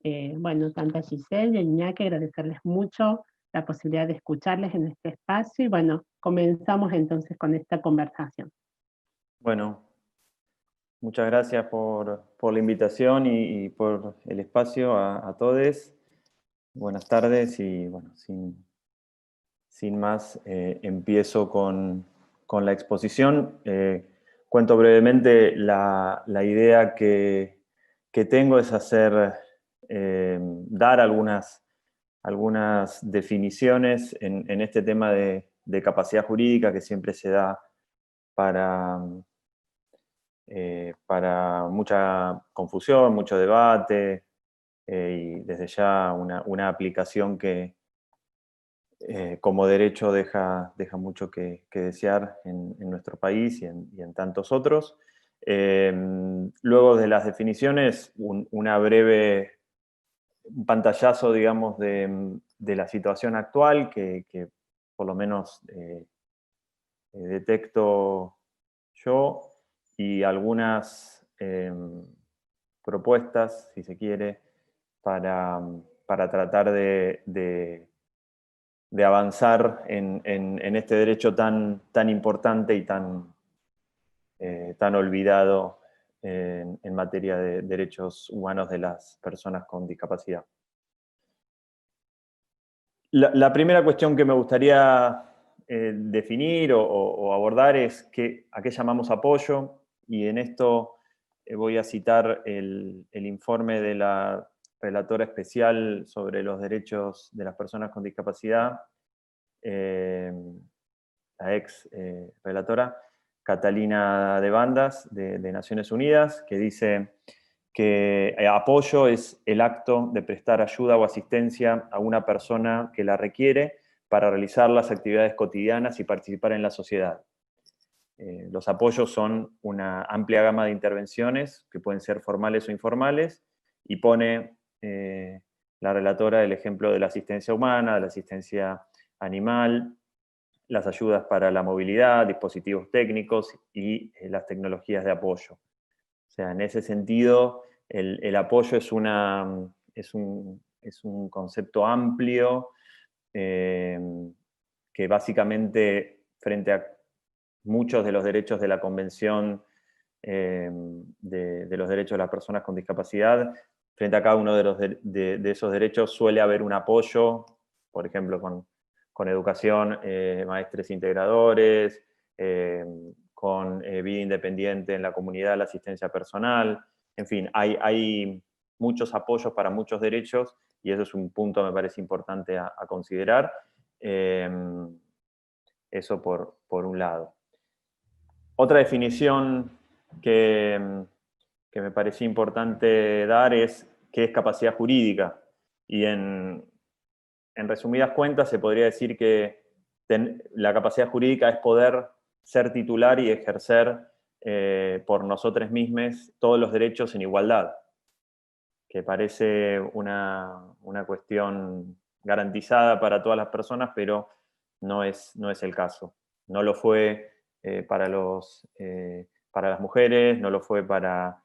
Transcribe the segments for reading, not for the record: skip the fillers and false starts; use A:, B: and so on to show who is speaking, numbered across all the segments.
A: Bueno, tanto a Giselle y a Iñaki, agradecerles mucho la posibilidad de escucharles en este espacio y bueno, comenzamos entonces con esta conversación.
B: Bueno, muchas gracias por la invitación y por el espacio a todos. Buenas tardes y bueno, sin más, empiezo con la exposición. Cuento brevemente la idea que tengo es dar algunas definiciones en este tema de capacidad jurídica que siempre se da para, para mucha confusión, mucho debate, y desde ya una aplicación que como derecho deja mucho que desear en nuestro país y en tantos otros. Luego de las definiciones, una breve un pantallazo, digamos, de la situación actual que por lo menos detecto yo y algunas propuestas, si se quiere, para tratar de avanzar en este derecho tan importante y tan olvidado en materia de derechos humanos de las personas con discapacidad. La primera cuestión que me gustaría definir o abordar es a qué llamamos apoyo, y en esto voy a citar el informe de la relatora especial sobre los derechos de las personas con discapacidad, la ex relatora Catalina de Bandas de Naciones Unidas, que dice que apoyo es el acto de prestar ayuda o asistencia a una persona que la requiere para realizar las actividades cotidianas y participar en la sociedad. Los apoyos son una amplia gama de intervenciones que pueden ser formales o informales, y pone la relatora el ejemplo de la asistencia humana, de la asistencia animal, las ayudas para la movilidad, dispositivos técnicos y las tecnologías de apoyo. O sea, en ese sentido, el apoyo es un concepto amplio que básicamente, frente a muchos de los derechos de la Convención de los Derechos de las Personas con Discapacidad, frente a cada uno de esos derechos suele haber un apoyo, por ejemplo, con educación, maestres integradores, con vida independiente en la comunidad, la asistencia personal, en fin, hay muchos apoyos para muchos derechos, y eso es un punto, me parece importante a considerar. Eso por un lado. Otra definición que me parecía importante dar es qué es capacidad jurídica. Y en resumidas cuentas se podría decir que la capacidad jurídica es poder ser titular y ejercer por nosotros mismos todos los derechos en igualdad, que parece una cuestión garantizada para todas las personas, pero no es el caso. No lo fue para las mujeres, no lo fue para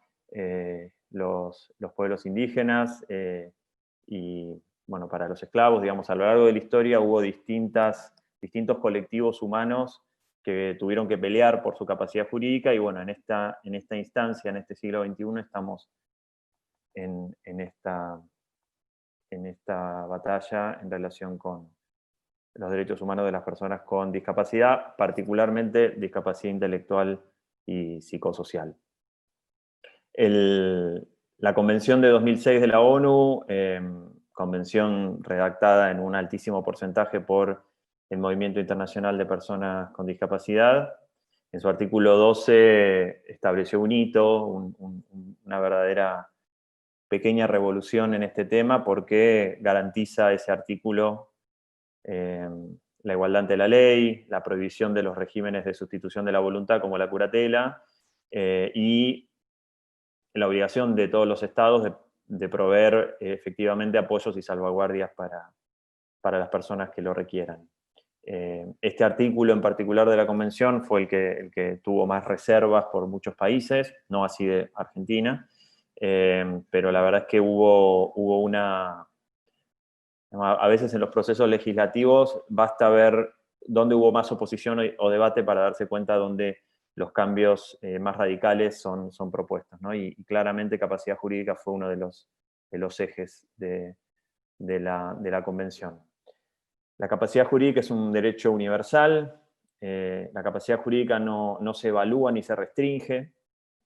B: los pueblos indígenas y, bueno, para los esclavos. Digamos, a lo largo de la historia hubo distintos colectivos humanos que tuvieron que pelear por su capacidad jurídica, y bueno, en esta instancia, en este siglo XXI, estamos en esta batalla en relación con los derechos humanos de las personas con discapacidad, particularmente discapacidad intelectual y psicosocial. La Convención de 2006 de la ONU, convención redactada en un altísimo porcentaje por el Movimiento Internacional de Personas con Discapacidad, en su artículo 12 estableció un hito, una verdadera pequeña revolución en este tema, porque garantiza ese artículo la igualdad ante la ley, la prohibición de los regímenes de sustitución de la voluntad como la curatela, y la obligación de todos los estados de proveer efectivamente apoyos y salvaguardias para las personas que lo requieran. Este artículo en particular de la Convención fue el que tuvo más reservas por muchos países, no así de Argentina, pero la verdad es que hubo una... A veces en los procesos legislativos basta ver dónde hubo más oposición o debate para darse cuenta dónde los cambios más radicales son propuestos, ¿no? Y claramente capacidad jurídica fue uno de los ejes de la Convención. La capacidad jurídica es un derecho universal, la capacidad jurídica no se evalúa ni se restringe,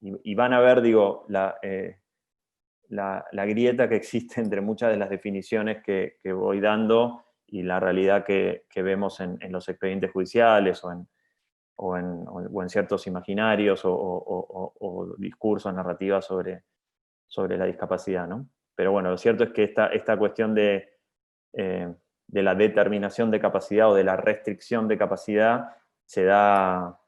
B: y van a ver, digo, la grieta que existe entre muchas de las definiciones que voy dando y la realidad que vemos en los expedientes judiciales o en ciertos imaginarios o discursos, narrativas sobre la discapacidad, ¿no? Pero bueno, lo cierto es que esta cuestión de la determinación de capacidad o de la restricción de capacidad se da,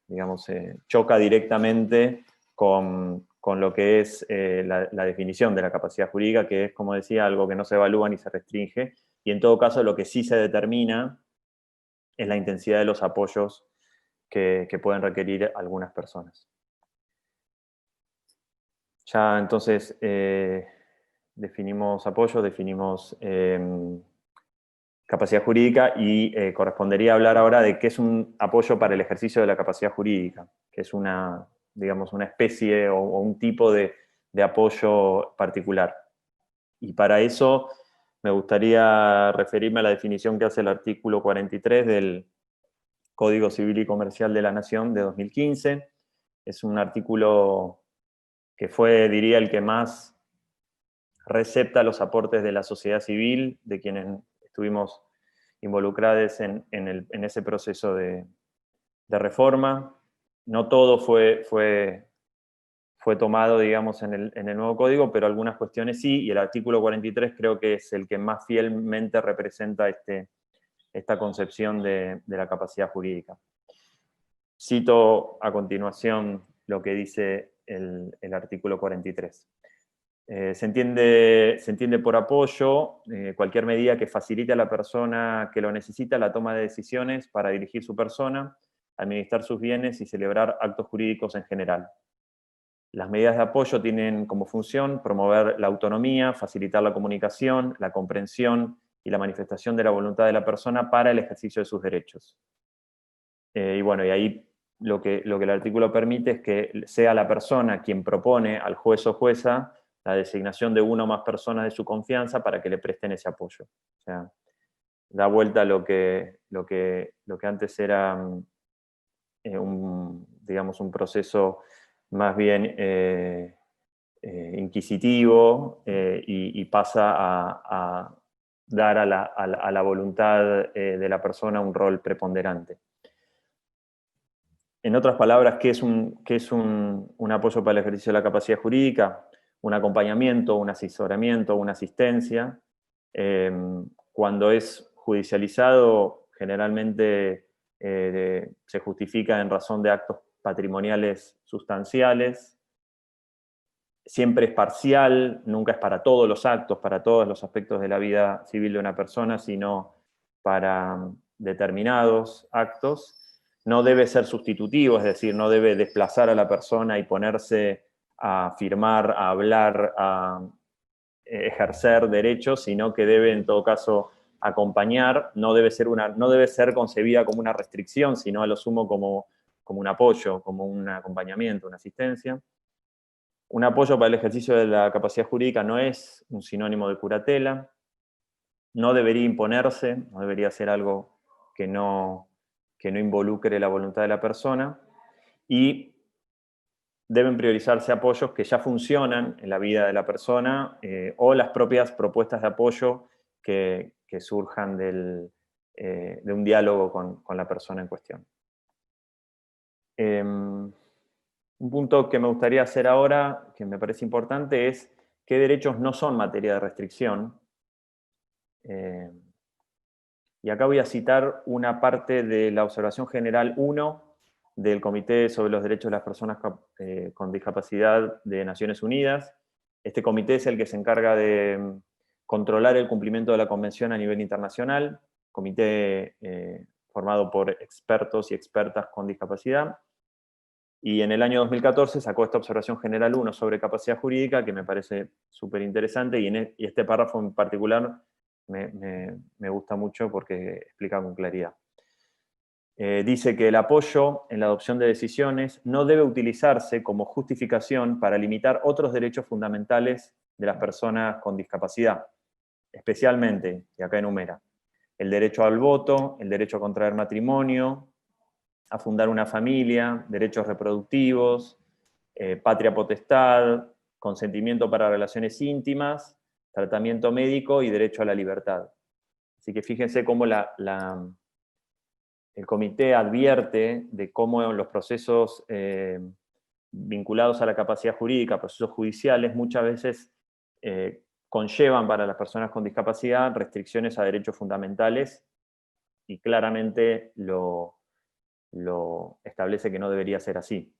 B: digamos, choca directamente con lo que es la definición de la capacidad jurídica, que es, como decía, algo que no se evalúa ni se restringe, y en todo caso lo que sí se determina es la intensidad de los apoyos que pueden requerir algunas personas. Ya entonces definimos apoyo, definimos capacidad jurídica y correspondería hablar ahora de qué es un apoyo para el ejercicio de la capacidad jurídica, que es una, digamos, una especie o un tipo de apoyo particular. Y para eso me gustaría referirme a la definición que hace el artículo 43 del Código Civil y Comercial de la Nación de 2015. Es un artículo que fue, diría, el que más recepta los aportes de la sociedad civil, de quienes estuvimos involucrados en ese proceso de reforma. No todo fue tomado, digamos, en el nuevo código, pero algunas cuestiones sí, y el artículo 43 creo que es el que más fielmente representa esta concepción de la capacidad jurídica. Cito a continuación lo que dice el artículo 43. Se entiende por apoyo cualquier medida que facilite a la persona que lo necesita la toma de decisiones para dirigir su persona, administrar sus bienes y celebrar actos jurídicos en general. Las medidas de apoyo tienen como función promover la autonomía, facilitar la comunicación, la comprensión y la manifestación de la voluntad de la persona para el ejercicio de sus derechos. Y bueno, y ahí lo que el artículo permite es que sea la persona quien propone al juez o jueza la designación de una o más personas de su confianza para que le presten ese apoyo. O sea, da vuelta a lo que antes era digamos, un proceso más bien inquisitivo y pasa a dar a la voluntad de la persona un rol preponderante. En otras palabras, ¿qué es un apoyo para el ejercicio de la capacidad jurídica? Un acompañamiento, un asesoramiento, una asistencia. Cuando es judicializado, generalmente se justifica en razón de actos patrimoniales sustanciales. Siempre es parcial, nunca es para todos los actos, para todos los aspectos de la vida civil de una persona, sino para determinados actos. No debe ser sustitutivo, es decir, no debe desplazar a la persona y ponerse a firmar, a hablar, a ejercer derechos, sino que debe en todo caso acompañar, no debe ser concebida como una restricción, sino a lo sumo como un apoyo, como un acompañamiento, una asistencia. Un apoyo para el ejercicio de la capacidad jurídica no es un sinónimo de curatela, no debería imponerse, no debería ser algo que no involucre la voluntad de la persona, y deben priorizarse apoyos que ya funcionan en la vida de la persona o las propias propuestas de apoyo que surjan de un diálogo con la persona en cuestión. Un punto que me gustaría hacer ahora, que me parece importante, es qué derechos no son materia de restricción. Y acá voy a citar una parte de la Observación General 1 del Comité sobre los Derechos de las Personas con Discapacidad de Naciones Unidas. Este comité es el que se encarga de controlar el cumplimiento de la Convención a nivel internacional, comité formado por expertos y expertas con discapacidad. Y en el año 2014 sacó esta observación general 1 sobre capacidad jurídica, que me parece súper interesante, y este párrafo en particular me gusta mucho porque explica con claridad. Dice que el apoyo en la adopción de decisiones no debe utilizarse como justificación para limitar otros derechos fundamentales de las personas con discapacidad, especialmente, y acá enumera, el derecho al voto, el derecho a contraer matrimonio, a fundar una familia, derechos reproductivos, patria potestad, consentimiento para relaciones íntimas, tratamiento médico y derecho a la libertad. Así que fíjense cómo el comité advierte de cómo los procesos vinculados a la capacidad jurídica, procesos judiciales, muchas veces conllevan para las personas con discapacidad restricciones a derechos fundamentales, y claramente lo establece que no debería ser así.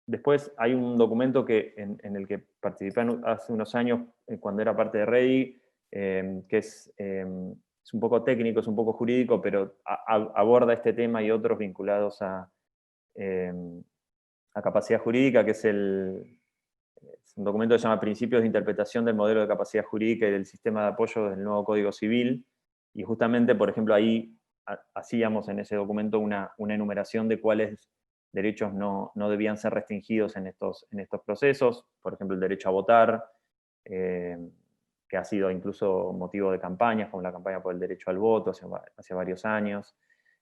B: Después hay un documento en el que participé hace unos años, cuando era parte de REDI, que es un poco técnico, es un poco jurídico, pero aborda este tema y otros vinculados a capacidad jurídica, que es un documento que se llama Principios de Interpretación del Modelo de Capacidad Jurídica y del Sistema de Apoyo del Nuevo Código Civil. Y justamente, por ejemplo, ahí hacíamos en ese documento una enumeración de cuáles derechos no debían ser restringidos en estos procesos. Por ejemplo, el derecho a votar, que ha sido incluso motivo de campañas, como la campaña por el derecho al voto hace varios años.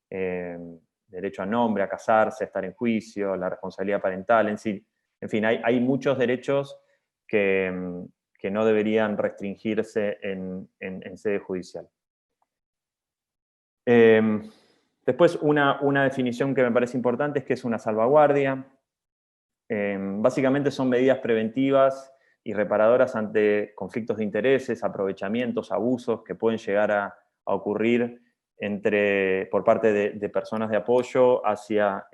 B: Derecho a nombre, a casarse, a estar en juicio, la responsabilidad parental, en fin, hay muchos derechos que no deberían restringirse en sede judicial. Después, una definición que me parece importante es que es una salvaguardia. Básicamente son medidas preventivas y reparadoras ante conflictos de intereses, aprovechamientos, abusos que pueden llegar a ocurrir por parte de personas de apoyo hacia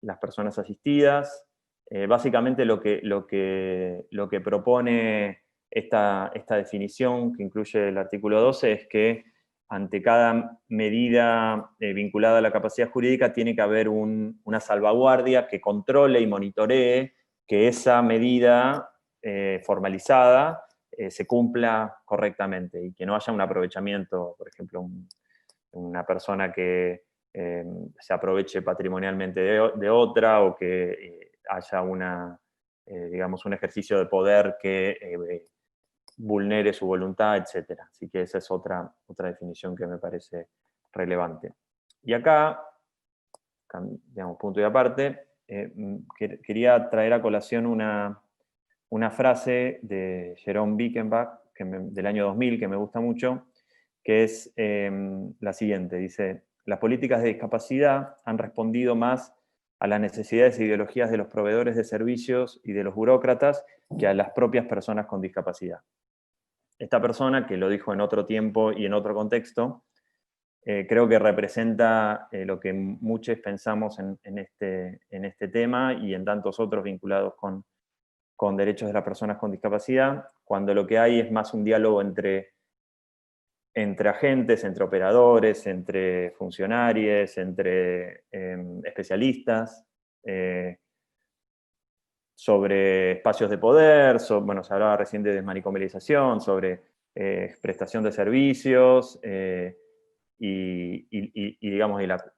B: las personas asistidas. Básicamente lo que propone esta definición, que incluye el artículo 12, es que ante cada medida vinculada a la capacidad jurídica tiene que haber una salvaguardia que controle y monitoree que esa medida formalizada se cumpla correctamente y que no haya un aprovechamiento, por ejemplo, una persona que se aproveche patrimonialmente de otra, o que haya digamos, un ejercicio de poder que vulnere su voluntad, etc. Así que esa es otra definición que me parece relevante. Y acá, digamos, punto y aparte, quería traer a colación una frase de Jerome Bickenbach, del año 2000, que me gusta mucho, que es la siguiente. Dice: las políticas de discapacidad han respondido más a las necesidades e ideologías de los proveedores de servicios y de los burócratas que a las propias personas con discapacidad. Esta persona, que lo dijo en otro tiempo y en otro contexto, creo que representa lo que muchos pensamos en este tema y en tantos otros vinculados con derechos de las personas con discapacidad, cuando lo que hay es más un diálogo entre agentes, entre operadores, entre funcionarios, entre especialistas, sobre espacios de poder, bueno, se hablaba recién de desmanicomelización, sobre prestación de servicios, digamos, las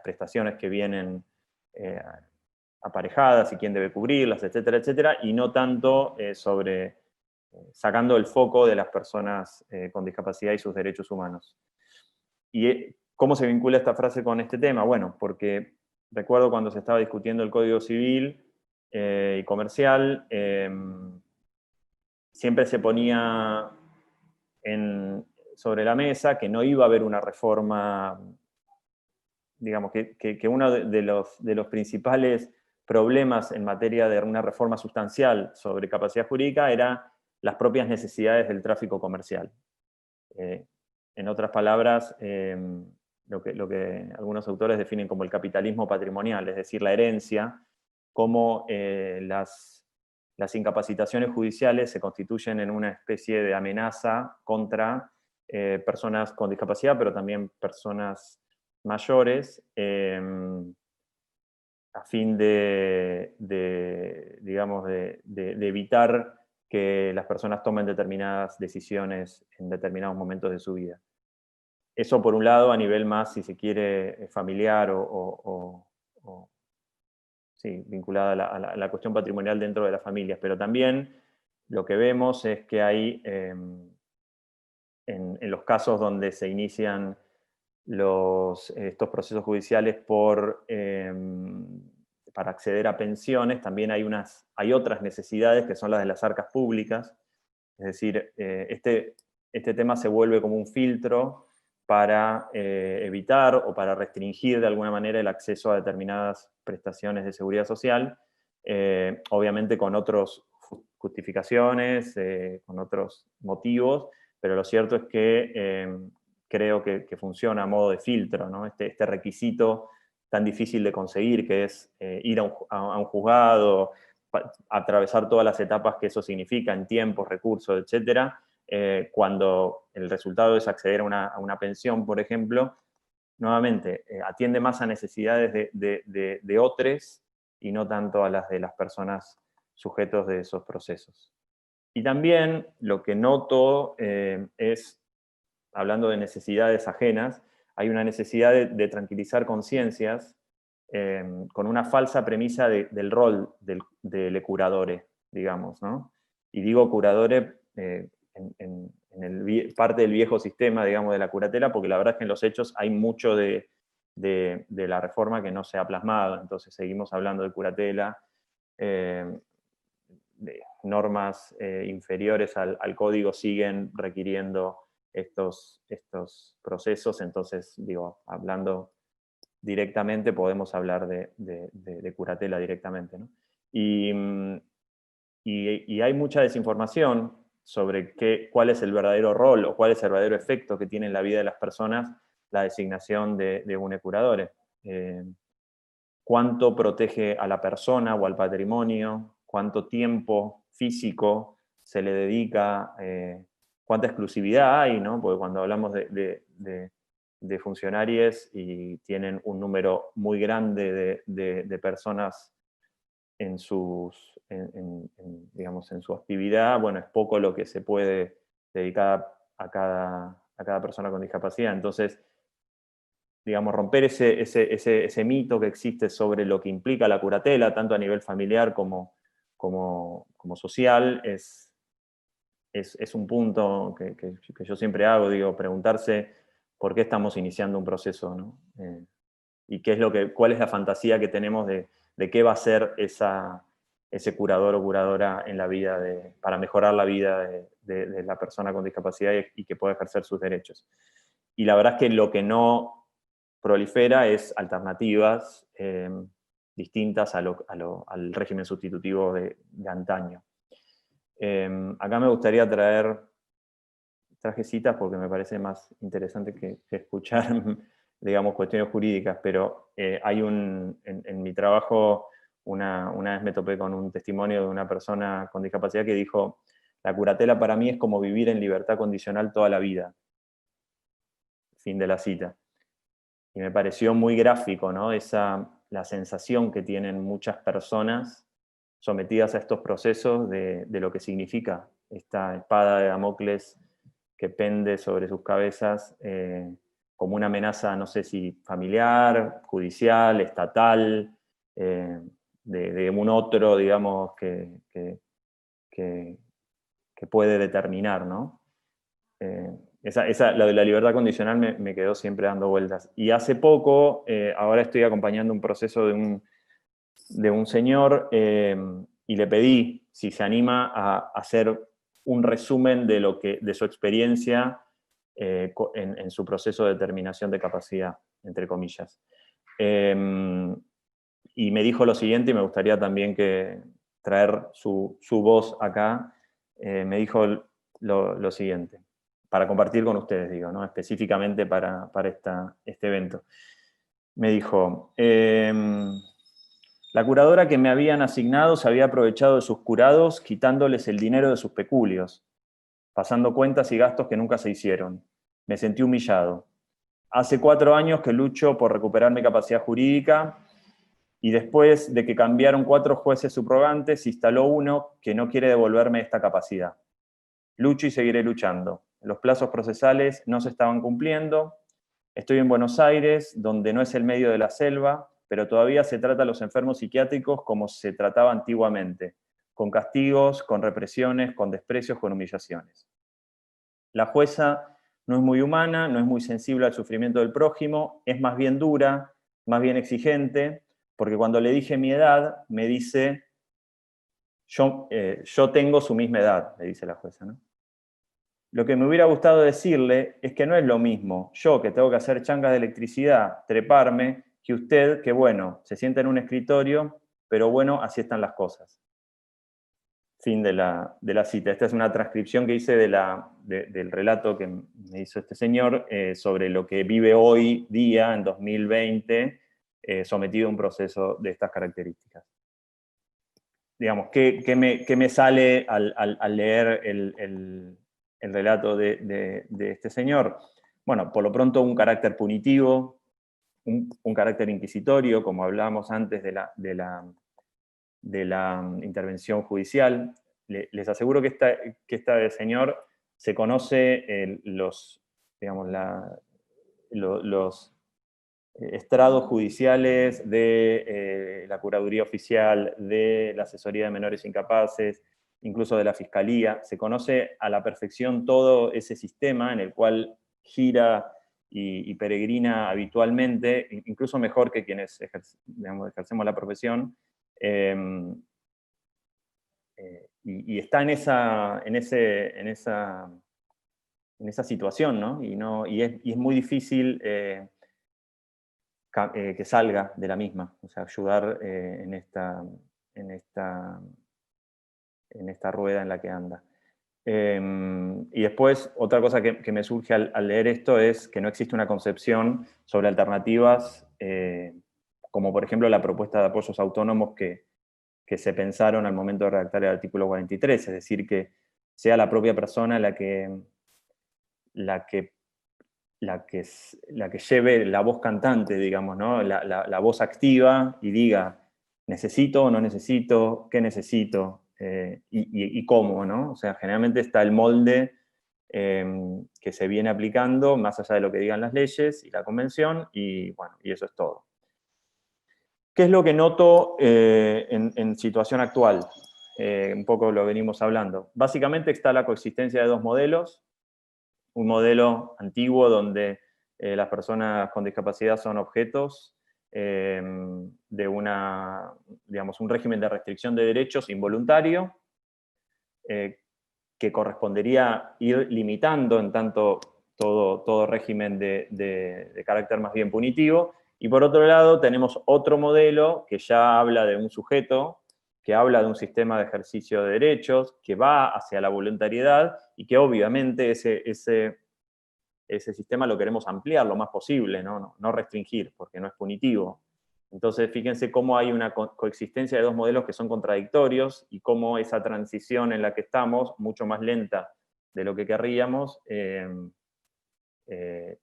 B: prestaciones que vienen aparejadas y quién debe cubrirlas, etcétera, etcétera, y no tanto sacando el foco de las personas con discapacidad y sus derechos humanos. ¿Y cómo se vincula esta frase con este tema? Bueno, porque recuerdo cuando se estaba discutiendo el Código Civil y Comercial, siempre se ponía sobre la mesa que no iba a haber una reforma, digamos, que uno de los principales problemas en materia de una reforma sustancial sobre capacidad jurídica era las propias necesidades del tráfico comercial. En otras palabras, lo que algunos autores definen como el capitalismo patrimonial, es decir, la herencia, cómo las incapacitaciones judiciales se constituyen en una especie de amenaza contra personas con discapacidad, pero también personas mayores, a fin digamos, de evitar que las personas tomen determinadas decisiones en determinados momentos de su vida. Eso por un lado a nivel más, si se quiere, familiar sí, vinculada a la cuestión patrimonial dentro de las familias, pero también lo que vemos es que hay, en los casos donde se inician estos procesos judiciales para acceder a pensiones, también hay otras necesidades que son las de las arcas públicas. Es decir, este tema se vuelve como un filtro para evitar o para restringir de alguna manera el acceso a determinadas prestaciones de seguridad social, obviamente con otras justificaciones, con otros motivos, pero lo cierto es que creo que funciona a modo de filtro, ¿no? Este requisito tan difícil de conseguir, que es ir a un juzgado, atravesar todas las etapas que eso significa en tiempos, recursos, etcétera, cuando el resultado es acceder a una pensión, por ejemplo, nuevamente, atiende más a necesidades de otros y no tanto a las de las personas sujetos de esos procesos. Y también lo que noto es, hablando de necesidades ajenas, hay una necesidad de tranquilizar conciencias con una falsa premisa del rol del curadore, digamos, ¿no? Y digo curadore en parte del viejo sistema, digamos, de la curatela, porque la verdad es que en los hechos hay mucho de la reforma que no se ha plasmado, entonces seguimos hablando de curatela, de normas inferiores al código siguen requiriendo estos procesos, entonces, digo, hablando directamente podemos hablar de curatela directamente, ¿no? Y hay mucha desinformación sobre cuál es el verdadero rol o cuál es el verdadero efecto que tiene en la vida de las personas la designación de un curador. Cuánto protege a la persona o al patrimonio, cuánto tiempo físico se le dedica, cuánta exclusividad hay, ¿no? Porque cuando hablamos de funcionarios y tienen un número muy grande de personas digamos, en su actividad, bueno, es poco lo que se puede dedicar a cada persona con discapacidad. Entonces, digamos, romper ese mito que existe sobre lo que implica la curatela, tanto a nivel familiar como social, es un punto que yo siempre hago, digo, preguntarse por qué estamos iniciando un proceso, ¿no? Y cuál es la fantasía que tenemos de qué va a ser ese curador o curadora en la vida, para mejorar la vida de la persona con discapacidad y que pueda ejercer sus derechos. Y la verdad es que lo que no prolifera es alternativas distintas al régimen sustitutivo de antaño. Acá me gustaría traje citas porque me parece más interesante que escuchar, digamos, cuestiones jurídicas, pero hay en mi trabajo, una vez me topé con un testimonio de una persona con discapacidad que dijo: la curatela para mí es como vivir en libertad condicional toda la vida. Fin de la cita. Y me pareció muy gráfico, ¿no? La sensación que tienen muchas personas sometidas a estos procesos de lo que significa esta espada de Damocles que pende sobre sus cabezas como una amenaza, no sé si familiar, judicial, estatal, de un otro, digamos, que puede determinar, ¿no? La de la libertad condicional me quedó siempre dando vueltas. Y hace poco, ahora estoy acompañando un proceso de un señor y le pedí si se anima a hacer un resumen de su experiencia en su proceso de determinación de capacidad, entre comillas. Y me dijo lo siguiente, y me gustaría también traer su voz acá. Me dijo lo siguiente, para compartir con ustedes, digo, ¿no? Específicamente para este evento. Me dijo: la curadora que me habían asignado se había aprovechado de sus curados, quitándoles el dinero de sus peculios, pasando cuentas y gastos que nunca se hicieron. Me sentí humillado. Hace 4 años que lucho por recuperar mi capacidad jurídica y después de que cambiaron 4 jueces subrogantes, se instaló uno que no quiere devolverme esta capacidad. Lucho y seguiré luchando. Los plazos procesales no se estaban cumpliendo. Estoy en Buenos Aires, donde no es el medio de la selva, pero todavía se trata a los enfermos psiquiátricos como se trataba antiguamente, con castigos, con represiones, con desprecios, con humillaciones. La jueza no es muy humana, no es muy sensible al sufrimiento del prójimo, es más bien dura, más bien exigente, porque cuando le dije mi edad, me dice, yo tengo su misma edad, le dice la jueza, ¿no? Lo que me hubiera gustado decirle es que no es lo mismo yo, que tengo que hacer changas de electricidad, treparme, que usted, que bueno, se sienta en un escritorio, pero bueno, así están las cosas. Fin de la cita. Esta es una transcripción que hice del relato que me hizo este señor sobre lo que vive hoy día, en 2020, sometido a un proceso de estas características. Digamos, ¿qué me sale al leer el relato de este señor? Bueno, por lo pronto un carácter punitivo, un carácter inquisitorio, como hablábamos antes de la intervención judicial. Les aseguro que este señor se conoce los estrados judiciales de la Curaduría Oficial, de la Asesoría de Menores Incapaces, incluso de la Fiscalía. Se conoce a la perfección todo ese sistema en el cual gira y peregrina habitualmente, incluso mejor que quienes ejercemos la profesión, y está en esa situación, ¿no? Y es muy difícil que salga de la misma, o sea, ayudar en esta rueda en la que anda. Y después, otra cosa que me surge al leer esto es que no existe una concepción sobre alternativas, como por ejemplo la propuesta de apoyos autónomos que se pensaron al momento de redactar el artículo 43, es decir, que sea la propia persona la que lleve la voz cantante, digamos, ¿no? La voz activa y diga, necesito o no necesito, qué necesito y cómo, ¿no? O sea, generalmente está el molde que se viene aplicando, más allá de lo que digan las leyes y la convención, y bueno, y eso es todo. ¿Qué es lo que noto en situación actual? Un poco lo venimos hablando. Básicamente está la coexistencia de 2 modelos. Un modelo antiguo donde las personas con discapacidad son objetos de un régimen de restricción de derechos involuntario, que correspondería ir limitando en tanto todo régimen de carácter más bien punitivo. Y por otro lado tenemos otro modelo que ya habla de un sujeto, que habla de un sistema de ejercicio de derechos, que va hacia la voluntariedad y que obviamente ese sistema lo queremos ampliar lo más posible, no restringir, porque no es punitivo. Entonces, fíjense cómo hay una coexistencia de 2 modelos que son contradictorios y cómo esa transición en la que estamos, mucho más lenta de lo que querríamos,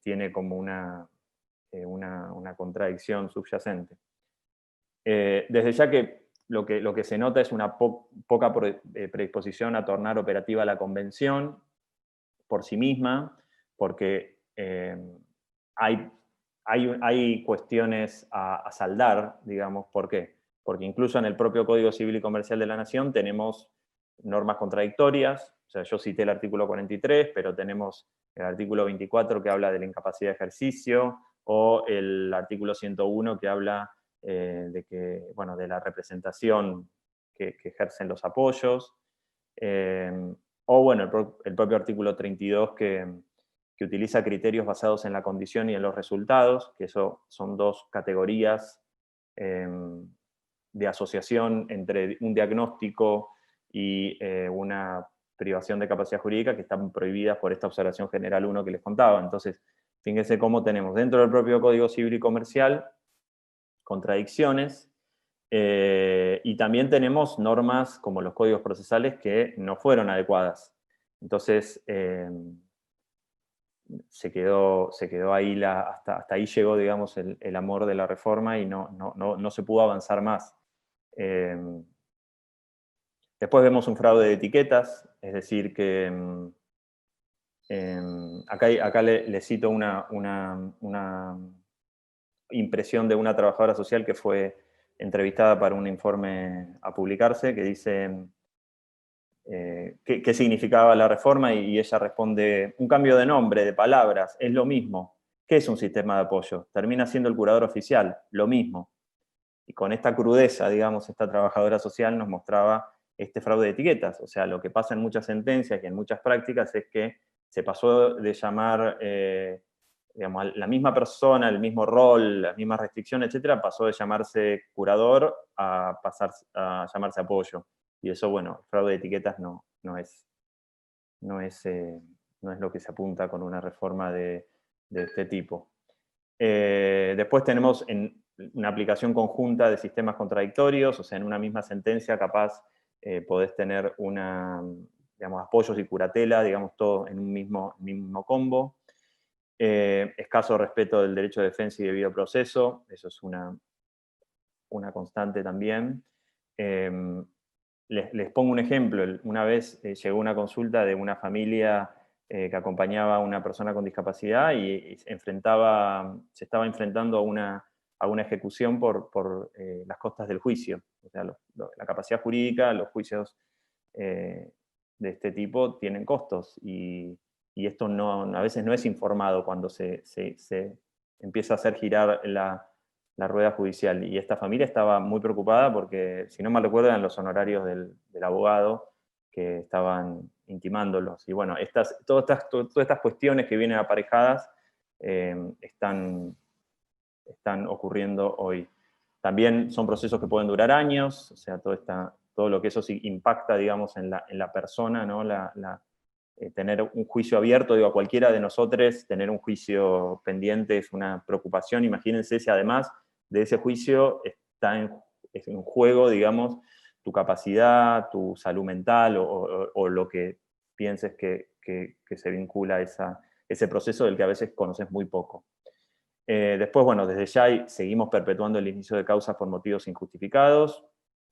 B: tiene como una contradicción subyacente. Desde ya que lo que se nota es una poca predisposición a tornar operativa la convención por sí misma, porque hay cuestiones a saldar, digamos. ¿Por qué? Porque incluso en el propio Código Civil y Comercial de la Nación tenemos normas contradictorias. O sea, yo cité el artículo 43, pero tenemos el artículo 24 que habla de la incapacidad de ejercicio, o el artículo 101 que habla de la representación que ejercen los apoyos. O bueno, el propio artículo 32 que utiliza criterios basados en la condición y en los resultados, que eso son 2 categorías de asociación entre un diagnóstico y una privación de capacidad jurídica que están prohibidas por esta observación general 1 que les contaba. Entonces, fíjense cómo tenemos dentro del propio Código Civil y Comercial contradicciones. Y también tenemos normas como los códigos procesales que no fueron adecuadas. Entonces, se quedó ahí, hasta ahí llegó, digamos, el amor de la reforma y no se pudo avanzar más. Después vemos un fraude de etiquetas, es decir, que acá le cito una impresión de una trabajadora social que fue entrevistada para un informe a publicarse, que dice qué significaba la reforma, y ella responde: un cambio de nombre, de palabras, es lo mismo. ¿Qué es un sistema de apoyo? Termina siendo el curador oficial, lo mismo. Y con esta crudeza, digamos, esta trabajadora social nos mostraba este fraude de etiquetas. O sea, lo que pasa en muchas sentencias y en muchas prácticas es que se pasó de llamar, digamos, a la misma persona, el mismo rol, las mismas restricciones, etcétera, pasó de llamarse curador a pasar a llamarse apoyo. Y eso, bueno, el fraude de etiquetas no es lo que se apunta con una reforma de este tipo. Después tenemos una aplicación conjunta de sistemas contradictorios, o sea, en una misma sentencia capaz podés tener digamos, apoyos y curatela, digamos, todo en un mismo combo. Escaso respeto del derecho de defensa y debido proceso, eso es una constante también. Les pongo un ejemplo. Una vez llegó una consulta de una familia que acompañaba a una persona con discapacidad y se estaba enfrentando a una ejecución por las costas del juicio. O sea, la capacidad jurídica, los juicios de este tipo tienen costos y esto a veces no es informado cuando se empieza a hacer girar la rueda judicial. Y esta familia estaba muy preocupada porque, si no mal recuerdo, eran los honorarios del abogado que estaban intimándolos. Y bueno, todas estas cuestiones que vienen aparejadas están ocurriendo hoy. También son procesos que pueden durar años, o sea, todo lo que eso sí impacta, digamos, en la persona, ¿no? Tener un juicio abierto, digo, a cualquiera de nosotros, tener un juicio pendiente es una preocupación. Imagínense si además de ese juicio está en juego, digamos, tu capacidad, tu salud mental o lo que pienses que se vincula a ese proceso del que a veces conoces muy poco. Después, bueno, desde ya seguimos perpetuando el inicio de causas por motivos injustificados.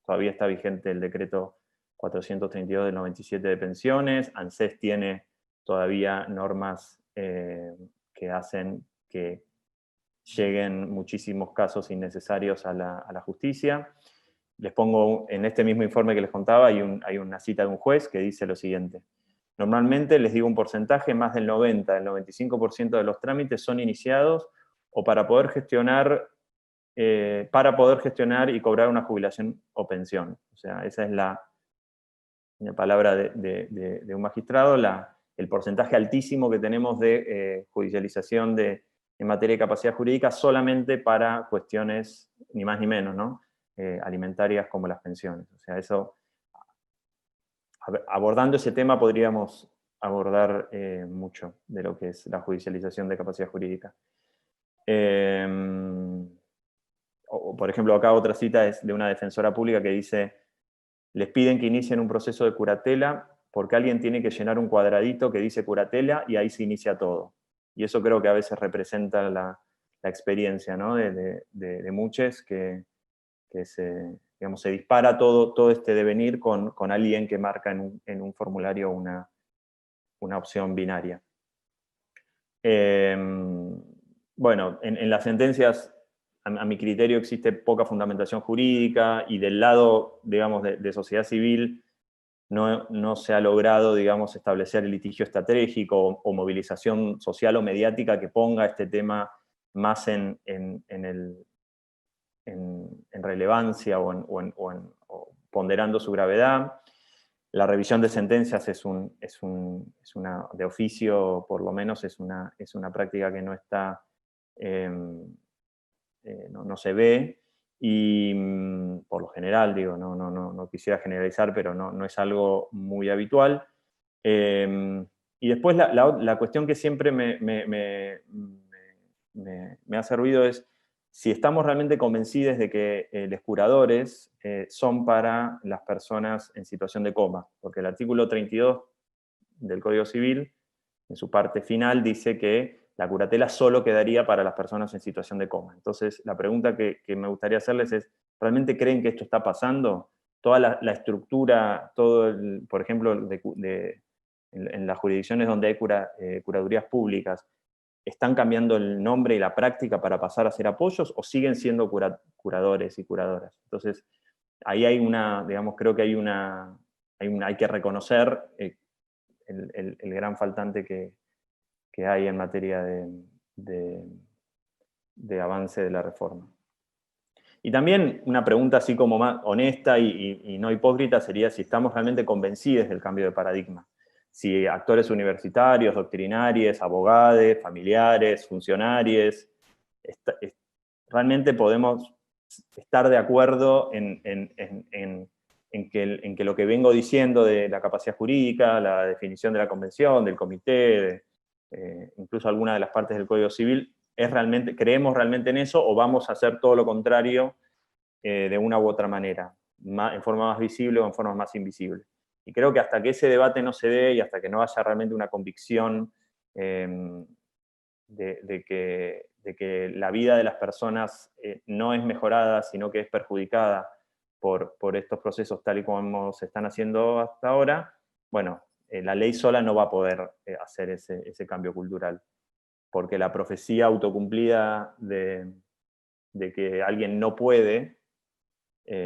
B: Todavía está vigente el decreto 432 del 97 de pensiones. ANSES tiene todavía normas que hacen que lleguen muchísimos casos innecesarios a la justicia. Les pongo, en este mismo informe que les contaba, hay una cita de un juez que dice lo siguiente: normalmente, les digo un porcentaje, más del 90, del 95% de los trámites son iniciados o para poder gestionar y cobrar una jubilación o pensión. O sea, esa es la palabra de un magistrado, el porcentaje altísimo que tenemos de judicialización en materia de capacidad jurídica solamente para cuestiones, ni más ni menos, ¿no? Alimentarias como las pensiones. O sea, eso, abordando ese tema podríamos abordar mucho de lo que es la judicialización de capacidad jurídica. Por ejemplo, acá otra cita es de una defensora pública que dice: les piden que inicien un proceso de curatela porque alguien tiene que llenar un cuadradito que dice curatela y ahí se inicia todo. Y eso creo que a veces representa la experiencia, ¿no? de muchos que se dispara todo este devenir con alguien que marca en un formulario una opción binaria. Bueno, en las sentencias, a mi criterio, existe poca fundamentación jurídica y del lado, digamos, de sociedad civil no se ha logrado, digamos, establecer el litigio estratégico o movilización social o mediática que ponga este tema más en relevancia o ponderando su gravedad. La revisión de sentencias es una de oficio, por lo menos, es una práctica que no está, no se ve, y por lo general, digo, no quisiera generalizar, pero no es algo muy habitual. Y después la cuestión que siempre me hace ruido es si estamos realmente convencidos de que los curadores son para las personas en situación de coma, porque el artículo 32 del Código Civil en su parte final, dice que la curatela solo quedaría para las personas en situación de coma. Entonces, la pregunta que me gustaría hacerles es, ¿realmente creen que esto está pasando? Toda la estructura, por ejemplo, en las jurisdicciones donde hay curadurías públicas, ¿están cambiando el nombre y la práctica para pasar a ser apoyos o siguen siendo curadores y curadoras? Entonces, ahí hay digamos, creo que hay que reconocer el gran faltante que hay en materia de avance de la reforma. Y también una pregunta así como más honesta y no hipócrita sería si estamos realmente convencidos del cambio de paradigma. Si actores universitarios, doctrinarios, abogados, familiares, funcionarios, realmente podemos estar de acuerdo en que lo que vengo diciendo de la capacidad jurídica, la definición de la convención, del comité, incluso alguna de las partes del Código Civil, ¿creemos realmente en eso o vamos a hacer todo lo contrario de una u otra manera, en forma más visible o en forma más invisible? Y creo que hasta que ese debate no se dé y hasta que no haya realmente una convicción de que la vida de las personas no es mejorada, sino que es perjudicada por estos procesos tal y como se están haciendo hasta ahora, bueno, la ley sola no va a poder hacer ese cambio cultural, porque la profecía autocumplida de que alguien no puede,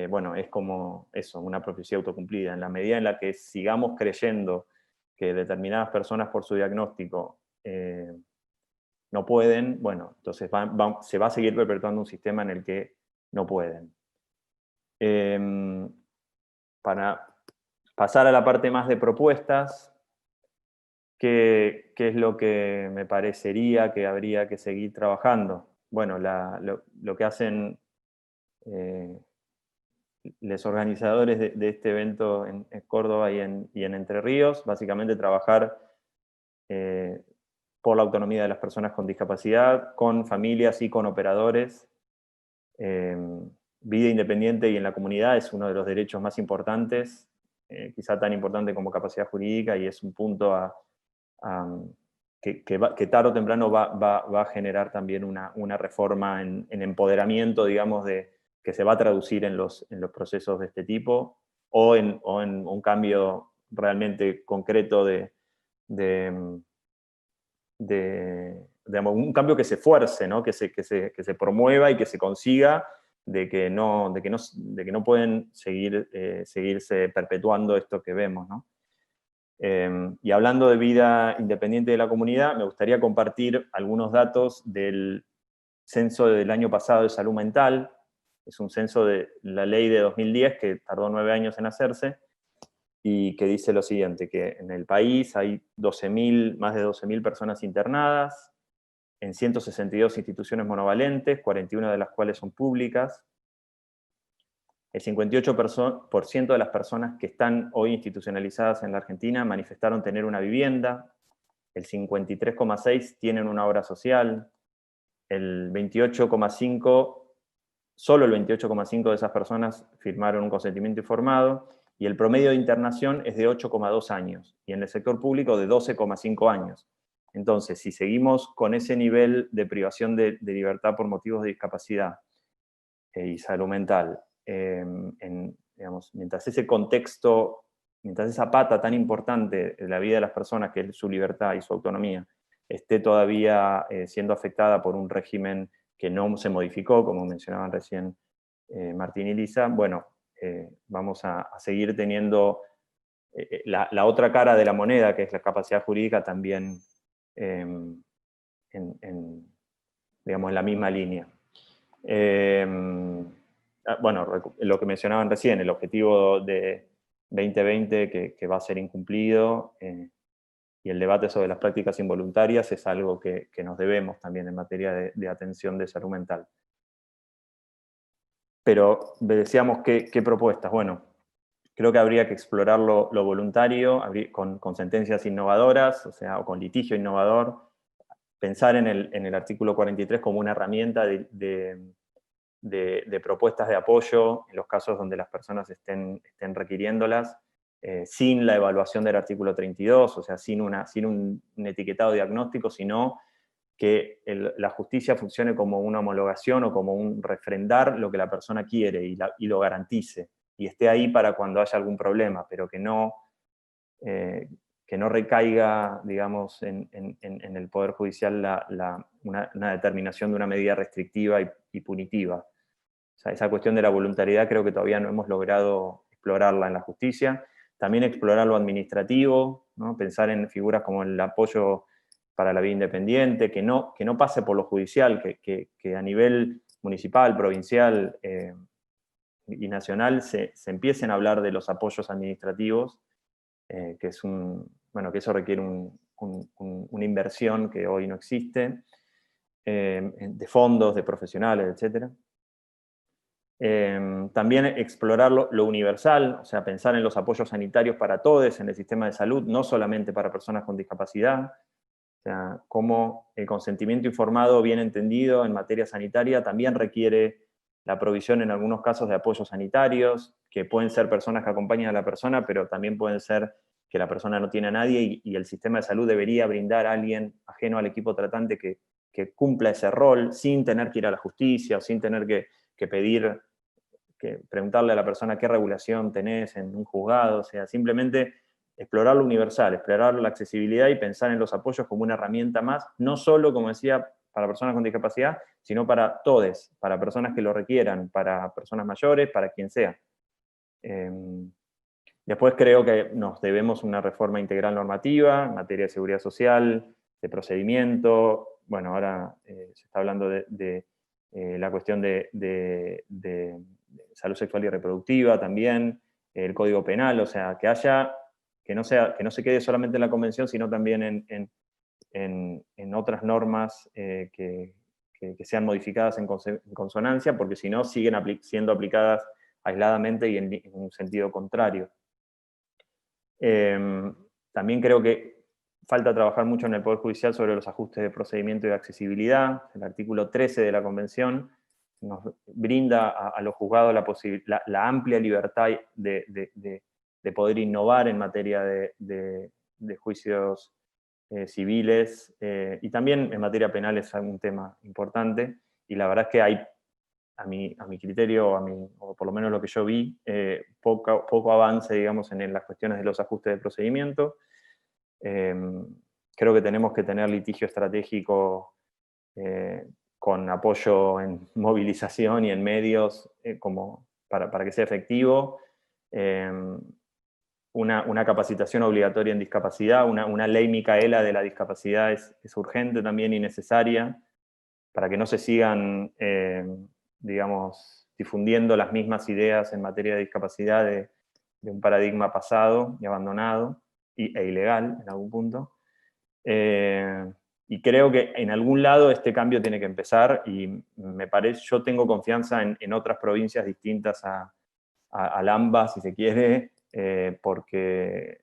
B: bueno, es como eso, una profecía autocumplida. En la medida en la que sigamos creyendo que determinadas personas por su diagnóstico no pueden, bueno, entonces se va a seguir perpetuando un sistema en el que no pueden. Para pasar a la parte más de propuestas, ¿qué es lo que me parecería que habría que seguir trabajando? Bueno, lo que hacen los organizadores de este evento en Córdoba y en Entre Ríos, básicamente trabajar por la autonomía de las personas con discapacidad, con familias y con operadores. Vida independiente y en la comunidad es uno de los derechos más importantes, quizá tan importante como capacidad jurídica, y es un punto que tarde o temprano va a generar también una reforma en empoderamiento, digamos, que se va a traducir en los procesos de este tipo, o en un cambio realmente concreto digamos, un cambio que se fuerce, ¿no? que se promueva y que se consiga, de que no pueden seguirse perpetuando esto que vemos, ¿no? Y hablando de vida independiente de la comunidad, me gustaría compartir algunos datos del censo del año pasado de salud mental. Es un censo de la ley de 2010 que tardó 9 años en hacerse, y que dice lo siguiente, que en el país hay más de 12.000 personas internadas, en 162 instituciones monovalentes, 41 de las cuales son públicas. El 58% de las personas que están hoy institucionalizadas en la Argentina manifestaron tener una vivienda, el 53,6% tienen una obra social, el 28,5%, solo el 28,5% de esas personas firmaron un consentimiento informado, y el promedio de internación es de 8,2 años, y en el sector público de 12,5 años. Entonces, si seguimos con ese nivel de privación de libertad por motivos de discapacidad y salud mental, digamos, mientras ese contexto, mientras esa pata tan importante de la vida de las personas, que es su libertad y su autonomía, esté todavía siendo afectada por un régimen que no se modificó, como mencionaban recién Martín y Lisa, bueno, vamos a seguir teniendo la otra cara de la moneda, que es la capacidad jurídica, también digamos, en la misma línea. Bueno, lo que mencionaban recién, el objetivo de 2020 que va a ser incumplido, y el debate sobre las prácticas involuntarias es algo que nos debemos también en materia de atención de salud mental. Pero decíamos, ¿qué propuestas? Bueno, creo que habría que explorar lo voluntario, con sentencias innovadoras, o sea, o con litigio innovador, pensar en el artículo 43 como una herramienta de propuestas de apoyo en los casos donde las personas estén requiriéndolas, sin la evaluación del artículo 32, o sea, sin un etiquetado diagnóstico, sino que la justicia funcione como una homologación o como un refrendar lo que la persona quiere y lo garantice, y esté ahí para cuando haya algún problema, pero que no recaiga, digamos, en el Poder Judicial una determinación de una medida restrictiva y punitiva. O sea, esa cuestión de la voluntariedad creo que todavía no hemos logrado explorarla en la justicia. También explorar lo administrativo, ¿no? Pensar en figuras como el apoyo para la vida independiente, que no pase por lo judicial, que a nivel municipal, provincial y nacional se empiecen a hablar de los apoyos administrativos, que eso requiere una inversión que hoy no existe, de fondos, de profesionales, etc. También explorar lo universal, o sea, pensar en los apoyos sanitarios para todos en el sistema de salud, no solamente para personas con discapacidad. O sea, cómo el consentimiento informado bien entendido en materia sanitaria también requiere la provisión en algunos casos de apoyos sanitarios, que pueden ser personas que acompañan a la persona, pero también pueden ser que la persona no tiene a nadie y el sistema de salud debería brindar a alguien ajeno al equipo tratante que cumpla ese rol sin tener que ir a la justicia o sin tener que preguntarle a la persona qué regulación tenés en un juzgado, o sea, simplemente explorar lo universal, explorar la accesibilidad y pensar en los apoyos como una herramienta más, no solo, como decía, para personas con discapacidad, sino para todos, para personas que lo requieran, para personas mayores, para quien sea. Después creo que nos debemos una reforma integral normativa en materia de seguridad social, de procedimiento. Bueno, ahora se está hablando de la cuestión de salud sexual y reproductiva también, el Código Penal, o sea, que no se quede solamente en la Convención, sino también en otras normas que sean modificadas en consonancia, porque si no siguen siendo aplicadas aisladamente y en un sentido contrario. También creo que falta trabajar mucho en el Poder Judicial sobre los ajustes de procedimiento y de accesibilidad. El artículo 13 de la Convención nos brinda a los juzgados la amplia libertad de poder innovar en materia de juicios civiles, y también en materia penal es un tema importante, y la verdad es que hay, a mi criterio, o por lo menos lo que yo vi, poco avance, digamos, en las cuestiones de los ajustes de procedimiento. Creo que tenemos que tener litigio estratégico con apoyo en movilización y en medios como para que sea efectivo. Una capacitación obligatoria en discapacidad, una ley Micaela de la discapacidad es urgente también y necesaria para que no se sigan, digamos, difundiendo las mismas ideas en materia de discapacidad de un paradigma pasado y abandonado e ilegal en algún punto. Y creo que en algún lado este cambio tiene que empezar y yo tengo confianza en otras provincias distintas a Lamba, si se quiere, porque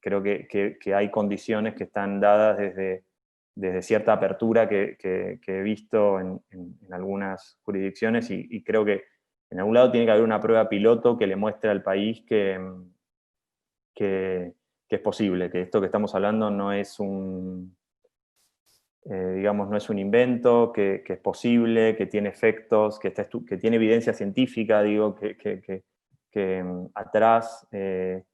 B: creo que hay condiciones que están dadas desde cierta apertura que he visto en algunas jurisdicciones y creo que en algún lado tiene que haber una prueba piloto que le muestre al país que es posible, que esto que estamos hablando no es digamos, no es un invento, que es posible, que tiene efectos, que tiene evidencia científica, digo, que atrás, que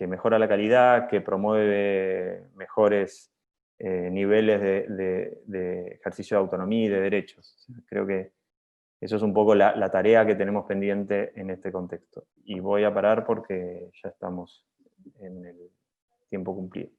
B: mejora la calidad, que promueve mejores niveles de ejercicio de autonomía y de derechos. Creo que eso es un poco la tarea que tenemos pendiente en este contexto. Y voy a parar porque ya estamos en el tiempo cumplido.